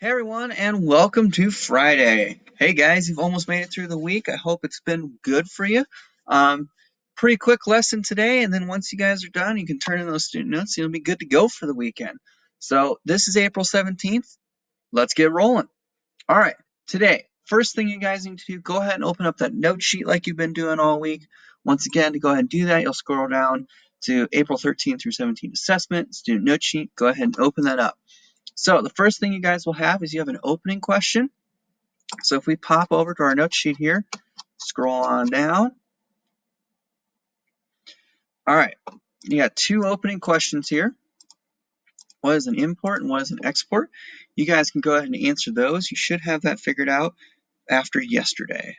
Hey everyone, and welcome to Friday. Hey guys, you've almost made it through the week. I hope it's been good for you. Um, Pretty quick lesson today, and then once you guys are done, you can turn in those student notes, and you'll be good to go for the weekend. So this is April 17th. Let's get rolling. All right, today, first thing you guys need to do, go ahead and open up that note sheet like you've been doing all week. Once again, to go ahead and do that, you'll scroll down to April 13th through 17th assessment, student note sheet. Go ahead and open that up. So the first thing you guys will have is you have an opening question. So if we pop over to our note sheet here, scroll on down. All right, you got two opening questions here. What is an import and what is an export? You guys can go ahead and answer those. You should have that figured out after yesterday.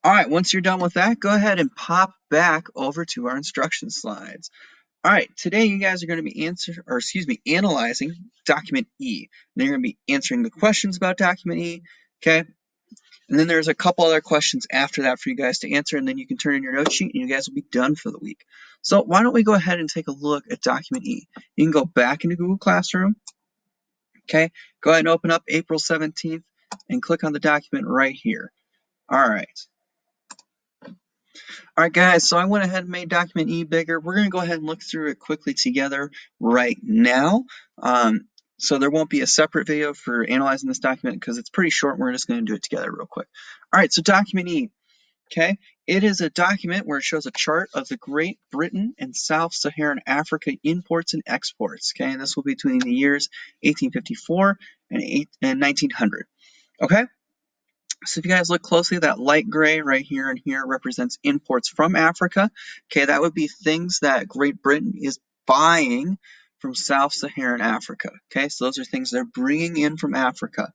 All right, once you're done with that, go ahead and pop back over to our instruction slides. All right, today you guys are going to be analyzing document E. And you're going to be answering the questions about document E, okay? And then there's a couple other questions after that for you guys to answer, and then you can turn in your note sheet and you guys will be done for the week. So why don't we go ahead and take a look at document E. You can go back into Google Classroom, okay? Go ahead and open up April 17th and click on the document right here. All right. All right, guys, so I went ahead and made document E bigger. We're going to go ahead and look through it quickly together right now. So there won't be a separate video for analyzing this document because it's pretty short. We're just going to do it together real quick. All right, so document E. Okay, it is a document where it shows a chart of the Great Britain and South-Saharan Africa imports and exports. Okay, and this will be between the years 1854 and 1900. Okay, so if you guys look closely, that light gray right here and here represents imports from Africa. Okay, that would be things that Great Britain is buying from South-Saharan Africa. Okay, so those are things they're bringing in from Africa.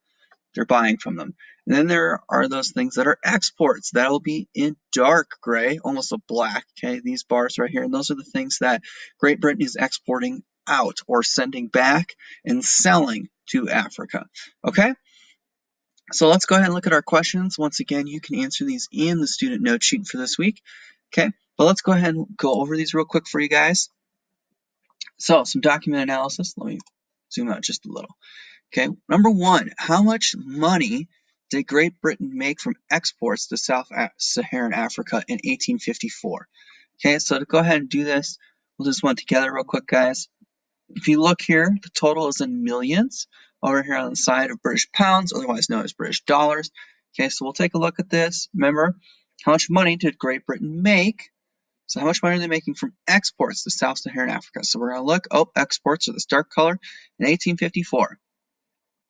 They're buying from them. And then there are those things that are exports. That'll be in dark gray, almost a black, okay, these bars right here. And those are the things that Great Britain is exporting out or sending back and selling to Africa, okay? So let's go ahead and look at our questions. Once again, you can answer these in the student note sheet for this week, okay? But let's go ahead and go over these real quick for you guys. So some document analysis. Let me zoom out just a little. Okay, number one, how much money did Great Britain make from exports to Sub-Saharan Africa in 1854? Okay, so to go ahead and do this, we'll just one together real quick, guys. If you look here, the total is in millions over here on the side of British pounds, otherwise known as British dollars. Okay, so we'll take a look at this. Remember, how much money did Great Britain make? So how much money are they making from exports to Sub-Saharan Africa? So we're going to look, exports are this dark color in 1854.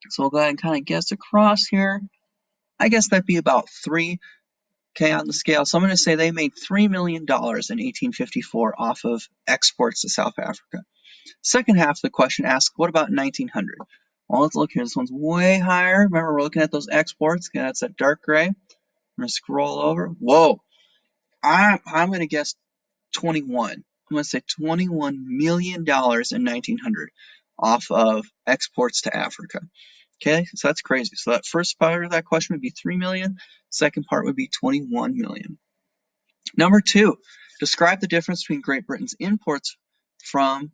So we'll go ahead and kind of guess across here. I guess that'd be about 3, okay, on the scale. So I'm going to say they made $3 million in 1854 off of exports to South Africa. Second half of the question asks, what about 1900? Well, let's look here. This one's way higher. Remember, we're looking at those exports. Okay, that's that dark gray. I'm going to scroll over. Whoa. I'm going to guess 21. I'm going to say $21 million in 1900 off of exports to Africa. Okay, so that's crazy. So that first part of that question would be 3 million. Second part would be 21 million. Number two, describe the difference between Great Britain's imports from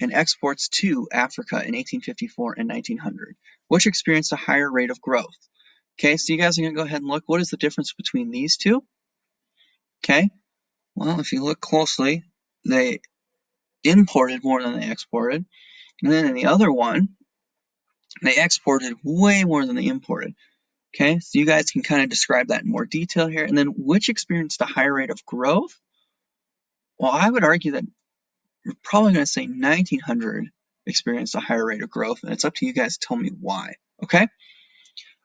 and exports to Africa in 1854 and 1900, which experienced a higher rate of growth. Okay, so you guys are going to go ahead and look. What is the difference between these two? Okay, well, if you look closely, they imported more than they exported. And then in the other one, they exported way more than they imported. Okay, so you guys can kind of describe that in more detail here. And then which experienced a higher rate of growth? Well, I would argue that you're probably going to say 1900 experienced a higher rate of growth, and it's up to you guys to tell me why. Okay,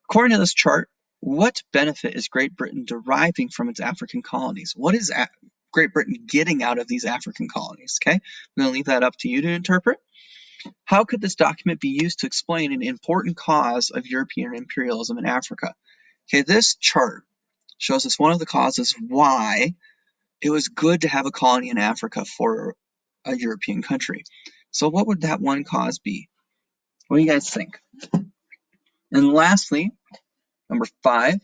according to this chart, what benefit is Great Britain deriving from its African colonies? What is Great Britain getting out of these African colonies? Okay, I'm going to leave that up to you to interpret. How could this document be used to explain an important cause of European imperialism in Africa? Okay, this chart shows us one of the causes why it was good to have a colony in Africa for a European country. So what would that one cause be? What do you guys think? And lastly, number 5,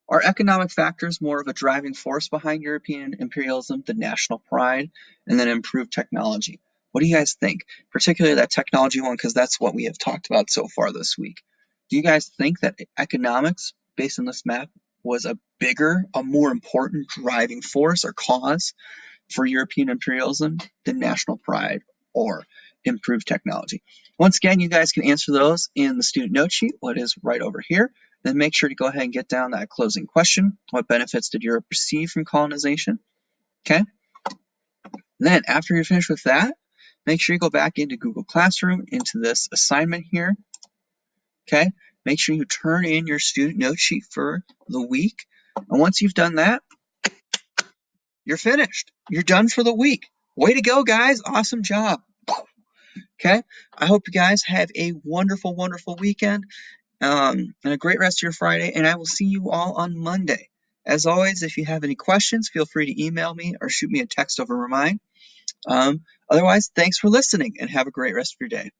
are economic factors more of a driving force behind European imperialism than national pride and then improved technology? What do you guys think? Particularly that technology one, because that's what we have talked about so far this week. Do you guys think that economics, based on this map, was a more important driving force or cause for European imperialism than national pride or improved technology? Once again, you guys can answer those in the student note sheet, what is right over here. Then make sure to go ahead and get down that closing question. What benefits did Europe receive from colonization? Okay. Then after you're finished with that, make sure you go back into Google Classroom, into this assignment here. Okay. Make sure you turn in your student note sheet for the week. And once you've done that, you're finished. You're done for the week. Way to go, guys. Awesome job. Okay. I hope you guys have a wonderful, wonderful weekend and a great rest of your Friday. And I will see you all on Monday. As always, if you have any questions, feel free to email me or shoot me a text over mine. Otherwise, thanks for listening and have a great rest of your day.